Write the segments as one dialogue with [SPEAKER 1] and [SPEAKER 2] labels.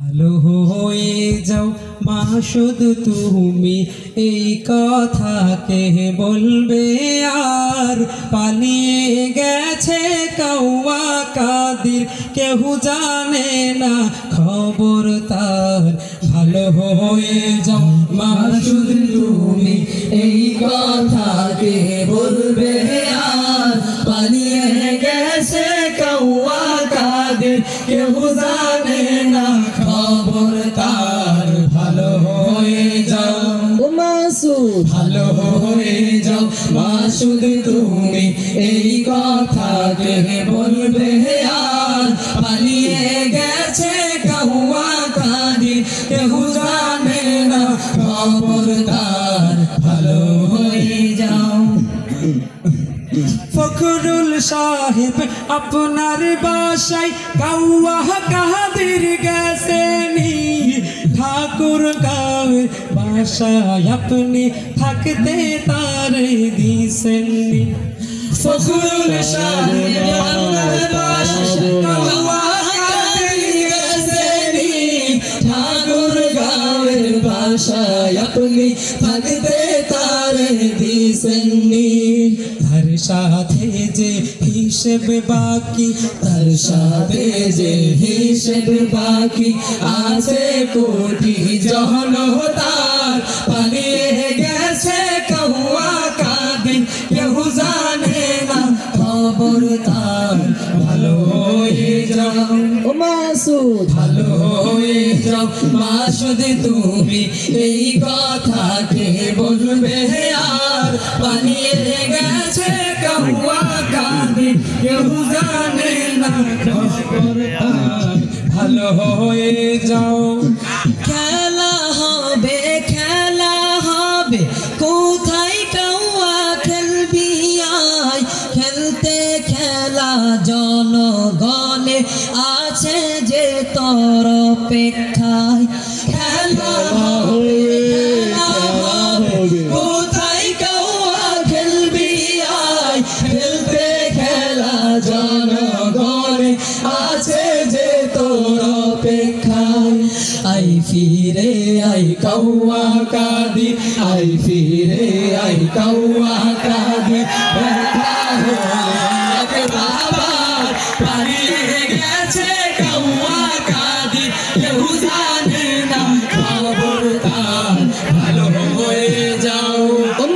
[SPEAKER 1] ভালো হয়ে যাও মা শুধু তুমি, এই কথা কে বলবে আর? পালিয়ে গেছে কাউয়া কাদির, কেউ জানে না খবর তার। ভালো হয়ে যাও মা শুধু তুমি, এই কথা কে বলবে আর? পালিয়ে গেছে কাউয়া কাদির, কেউ জানে না খবর তার। ভালো হয়ে যাও মাসুদ, ভালো হয়ে যাও মাসুদ তুমি, এই কথা কে বলবে আর? পালিয়ে গেছে কাউয়া কাদির, কেউ জানে না খবর তার। ভালো হয়ে যাও। ফখরুল সাহেব আপনার বাসায় কাউয়া কাদির গেছেনি, ঠাকুর গাঁয়ের বাসায় আপনি থাকতে তারে দিছেননি। ফখরুল সাহেব আপনার বাসায় কাউয়া কাদির গেছেনি, ঠাকুর গাঁয়ের বাসায় আপনি থাকতে তারে দিছেননি। তার সাথে যে হিসেব বাকি, তার সাথে যে হিসেব বাকি আছে কোটি জনতার। পালিয়ে গেছে কাউয়া কাদির, কেউ জানে না খবর তার। ভালো হয়ে যাও মাসুদ, ভালো হয়ে যাও মাসুদ তুমি, এই কথা কে বলবে আর? পালিয়ে গেছে কাউয়া কাদির, কেউ জানে না খবর তার। ভালো হয়ে যাও। খেলা হবে, খেলা হবে, কোথায় কাউয়া খেলবি আয়? খেলতে খেলা জনগণে আছে যে তোর অপেক্ষায়। খেলা হবে, খেলা হবে, কোথায় কাউয়া খেলবি আয়? খেলতে খেলা জনগণে আছে যে তোর অপেক্ষায়। আই ফিরে আই কাউয়া কাদির, আই ফিরে আই কাউয়া কাদির, ব্যথা হলে বাবার। পালিয়ে গেছে কাউয়া কাদির, কেউ জানে না খবর তার। ভালো হয়ে যাও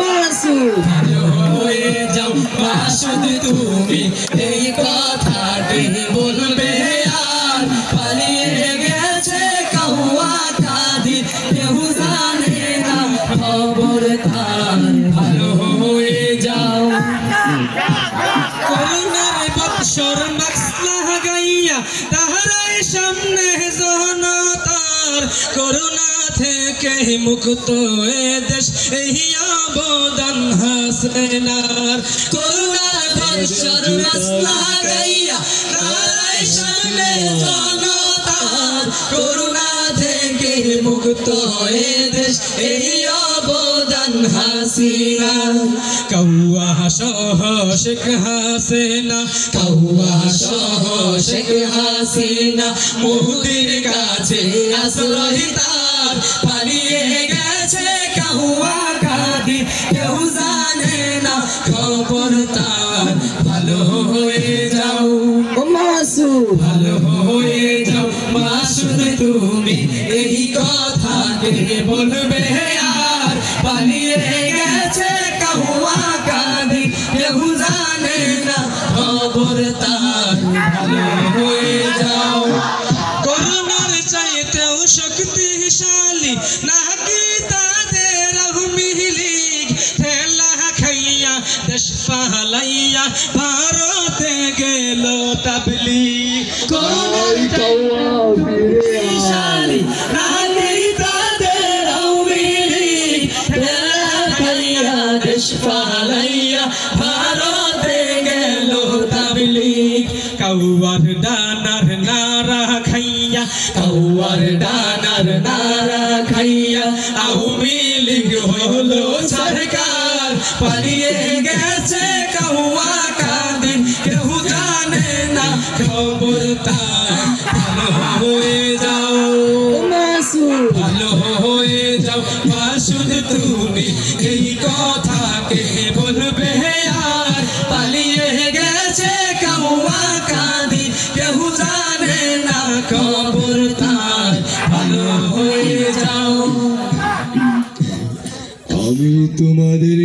[SPEAKER 1] মাসুদ, ভালো হয়ে যাও মাসুদ তুমি, এই কথাটি বলবে আর? পালিয়ে গেছে কাউয়া কাদির, কেউ জানে না খবর তার। ভালো হয়ে যাও। করোনার বৎসর মাস্ক লাগাইয়া তাহারাই সামনে জনতার। করোনা থেকে মুক্ত এ দেশ, এই অবদান হাসিনার। করোনার বৎসর মাস্ক লাগাইয়া তাহারাই সামনে জনতার। করোনা থেকে মুক্ত এ দেশ, এই অবদান হাসিনার। কাউয়া সহ শেখ হাসিনা, কাউয়া সহ শেখ হাসিনা, মোদির কাছে আশ্রয় তার। পালিয়ে গেছে কাউয়া কাদির, কেউ জানে না খবর তার। ভালো হয়ে যাও মাসুদ, ভালো হয়ে যাও মাসুদ তুমি, এই কথা কে বলবে আর? পালিয়ে গেছে কাউয়া কাদির, কেউ জানে না খবর তার। ভালো হয়ে যাও। করোনার চাইতেও শক্তিশালী নাকি তাদের আওয়ামী লীগ? ঠেলা খাইয়া দেশ পালাইয়া ভারতে গেল তাবলীগ। করোনার শক্তিশালী নাকি তাদের আওয়ামী লীগ? ঠেলা খাইয়া দেশ পালাইয়া ভারতে গেল তাবলীগ। কাউয়ার ডানার নারা খাইয়া, কাউয়ার ডানার নারা খাইয়া আওয়ামী লীগ হলো সরকার। পালিয়ে গেছে কাউয়া কাদির, কেউ জানে না খবর তার। ভালো হয়ে যাও। তুমি এই কথা কে বলবে আর পালিয়ে গেছে কাউয়া কাঁদি কেউ জানে না খবর তার ভালো হয়ে যাও
[SPEAKER 2] আমি তোমাদের